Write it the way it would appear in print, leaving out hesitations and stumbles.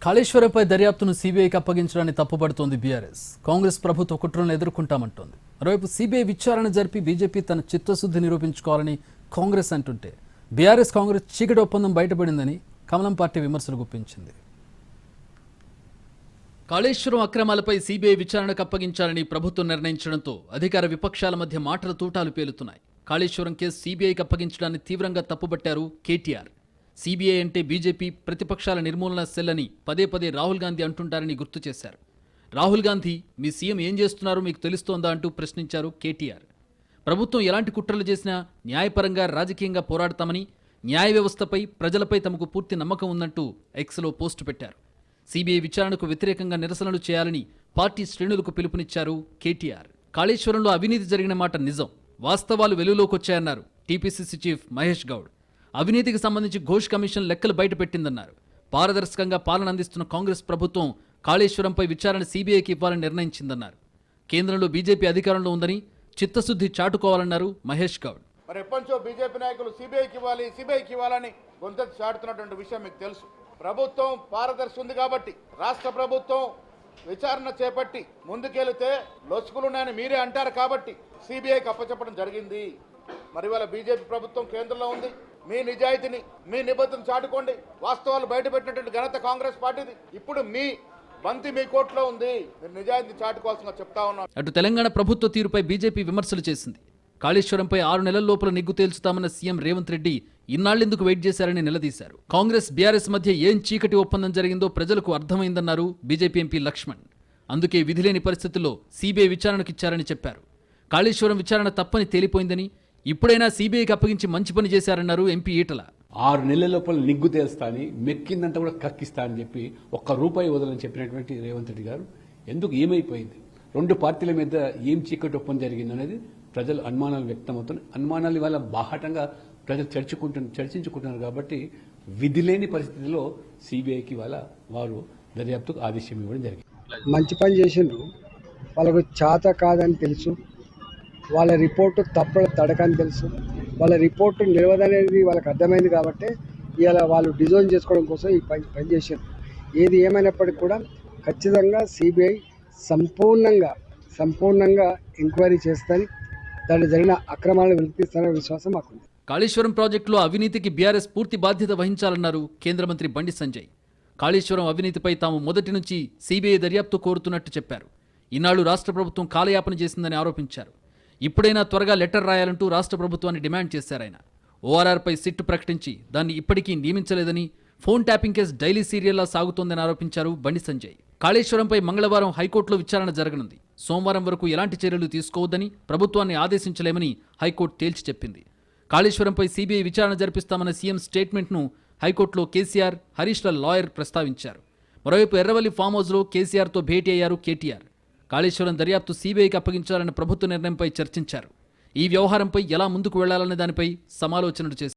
కాళేశ్వరంపై దర్యాప్తును సీబీఐకి అప్పగించడాన్ని తప్పుపడుతోంది బీఆర్ఎస్. కాంగ్రెస్ ప్రభుత్వ కుట్రలను ఎదుర్కొంటామంటోంది. మరోవైపు సీబీఐ విచారణ జరిపి బీజేపీ తన చిత్తశుద్ధి నిరూపించుకోవాలని కాంగ్రెస్ అంటుంటే బీఆర్ఎస్ కాంగ్రెస్ చీకటి ఒప్పందం బయటపడిందని కమలం పార్టీ విమర్శలు గుప్పించింది. కాళేశ్వరం అక్రమాలపై సీబీఐ విచారణకు అప్పగించాలని ప్రభుత్వం నిర్ణయించడంతో అధికార విపక్షాల మధ్య మాటల తూటాలు పేలుతున్నాయి. కాళేశ్వరం కేసు సీబీఐకి అప్పగించడాన్ని తీవ్రంగా తప్పుపట్టారు కేటీఆర్. సీబీఐ అంటే బీజేపీ ప్రతిపక్షాల నిర్మూలన సెల్ అని పదే పదే రాహుల్ గాంధీ అంటుంటారని గుర్తు చేశారు. రాహుల్ గాంధీ మీ సీఎం ఏం చేస్తున్నారో మీకు తెలుస్తోందా అంటూ ప్రశ్నించారు కేటీఆర్. ప్రభుత్వం ఎలాంటి కుట్రలు చేసినా న్యాయపరంగా రాజకీయంగా పోరాడతామని, న్యాయ వ్యవస్థపై ప్రజలపై తమకు పూర్తి నమ్మకం ఉందంటూ ఎక్స్లో పోస్టు పెట్టారు. సీబీఐ విచారణకు వ్యతిరేకంగా నిరసనలు చేయాలని పార్టీ శ్రేణులకు పిలుపునిచ్చారు కేటీఆర్. కాళేశ్వరంలో అవినీతి జరిగిన మాట నిజం, వాస్తవాలు వెలుగులోకొచ్చాయన్నారు టీపీసీసీ చీఫ్ మహేష్ గౌడ్. అవినీతికి సంబంధించి ఘోష్ కమిషన్ లెక్కలు బయటపెట్టిందన్నారు. పారదర్శకంగా పాలన అందిస్తున్న కాంగ్రెస్ ప్రభుత్వం కాళేశ్వరంపై విచారణ సీబీఐకి ఇవ్వాలని నిర్ణయించిందన్నారు. కేంద్రంలో బీజేపీ అధికారంలో ఉందని చిత్తశుద్ధి చాటుకోవాలన్నారు మహేష్ గౌడ్. మరి ఎప్పటించో బీజేపీ నాయకులు సిబిఐకి ఇవ్వాలని గొంతెత్తి చాటుతున్నటువంటి విషయం మీకు తెలుసు. ప్రభుత్వం పారదర్శి ఉంది కాబట్టి రాష్ట్ర ప్రభుత్వం విచారణ చేపట్టి ముందుకెళ్తే లొసుకులున్నాయని మీరే అంటారు కాబట్టి సిబిఐకి అప్పచెప్పడం జరిగింది. మరి ఇవాళ బీజేపీ ప్రభుత్వం కేంద్రంలో ఉంది. మీ నిజాయితీని, మీ నిబద్ధతను చాటుకోండి. వాస్తవాలు బయటపెట్టినటువంటి ఘనత కాంగ్రెస్ పార్టీది. ఇప్పుడు మీ బంతి మీ కోర్టులో ఉంది, మీరు నిజాయితీని చాటుకోవాల్సిందిగా చెప్తా ఉన్నాను. అటు తెలంగాణ ప్రభుత్వ తీరుపై బీజేపీ విమర్శలు చేసింది. కాళేశ్వరంపై 6 నెలల లోపల నిగ్గు తేల్చుతామన్న సీఎం రేవంత్ రెడ్డి ఇన్నాళ్లెందుకు వెయిట్ చేశారని నిలదీశారు. కాంగ్రెస్ బీఆర్ఎస్ మధ్య ఏం చీకటి ఒప్పందం జరిగిందో ప్రజలకు అర్థమైందన్నారు బీజేపీ ఎంపీ లక్ష్మణ్. అందుకే విధిలేని పరిస్థితుల్లో సీబీఐ విచారణకిచ్చారని చెప్పారు. కాళేశ్వరం విచారణ తప్పని తేలిపోయిందని, ఇప్పుడైనా సీబీఐకి అప్పగించి మంచి పని చేశారన్నారు ఎంపీ ఈటల. 6 నెలల లోపల నిగ్గు తేల్స్తా అని, మెక్కిందంతా కూడా కక్కిస్తా అని చెప్పి ₹1 వదలని చెప్పినటువంటి రేవంత్ రెడ్డి గారు ఎందుకు ఏమైపోయింది? 2 పార్టీల మీద ఏం చీకటి ఒప్పందం జరిగింది అనేది ప్రజలు అనుమానాలు వ్యక్తమవుతున్నాయి. అనుమానాలు ఇవాళ బాహాటంగా ప్రజలు చర్చించుకుంటున్నారు. కాబట్టి విధి లేని పరిస్థితిలో సీబీఐకి ఇవాళ వారు దర్యాప్తుకు ఆదేశం ఇవ్వడం జరిగింది. మంచి పని చేసిండ్రు. వాళ్ళకు చేత కాదని తెలుసు, వాళ్ళ రిపోర్టు తడకని తెలుసు, వాళ్ళ రిపోర్టు నిలవదనేది వాళ్ళకి అర్థమైంది. కాబట్టి ఇవాళ వాళ్ళు డిజైన్ చేసుకోవడం కోసం ఈ పని చేశారు. ఏది ఏమైనప్పటికీ కూడా ఖచ్చితంగా సిబిఐ సంపూర్ణంగా ఎంక్వైరీ చేస్తుంది. దాంట్లో జరిగిన అక్రమాలను వెలికిస్తారనే విశ్వాసం మాకుంది. కాళేశ్వరం ప్రాజెక్టులో అవినీతికి బీఆర్ఎస్ పూర్తి బాధ్యత వహించాలన్నారు కేంద్ర మంత్రి బండి సంజయ్. కాళేశ్వరం అవినీతిపై తాము మొదటి నుంచి సీబీఐ దర్యాప్తు కోరుతున్నట్టు చెప్పారు. ఈనాడు రాష్ట్ర ప్రభుత్వం కాలయాపన చేసిందని ఆరోపించారు. ఇప్పుడైనా త్వరగా లెటర్ రాయాలంటూ రాష్ట్ర ప్రభుత్వాన్ని డిమాండ్ చేశారాయన. ఓఆర్ఆర్పై సిట్ ప్రకటించి దాన్ని ఇప్పటికీ నియమించలేదని, ఫోన్ ట్యాపింగ్ కేసు డైలీ సీరియల్లా సాగుతోందని ఆరోపించారు బండి సంజయ్. కాళేశ్వరంపై మంగళవారం హైకోర్టులో విచారణ జరగనుంది. సోమవారం వరకు ఎలాంటి చర్యలు తీసుకోవద్దని, ప్రభుత్వాన్ని ఆదేశించలేమని హైకోర్టు తేల్చి చెప్పింది. కాళేశ్వరంపై సీబీఐ విచారణ జరిపిస్తామన్న సీఎం స్టేట్మెంట్ను హైకోర్టులో కేసీఆర్, హరీష్ల లాయర్ ప్రస్తావించారు. మరోవైపు ఎర్రవల్లి ఫామ్ హౌస్లో కేసీఆర్తో భేటీ అయ్యారు కేటీఆర్. కాళేశ్వరం దర్యాప్తు సీబీఐకి అప్పగించాలన్న ప్రభుత్వ నిర్ణయంపై చర్చించారు. ఈ వ్యవహారంపై ఎలా ముందుకు వెళ్లాలనే దానిపై సమాలోచనలు చేశారు.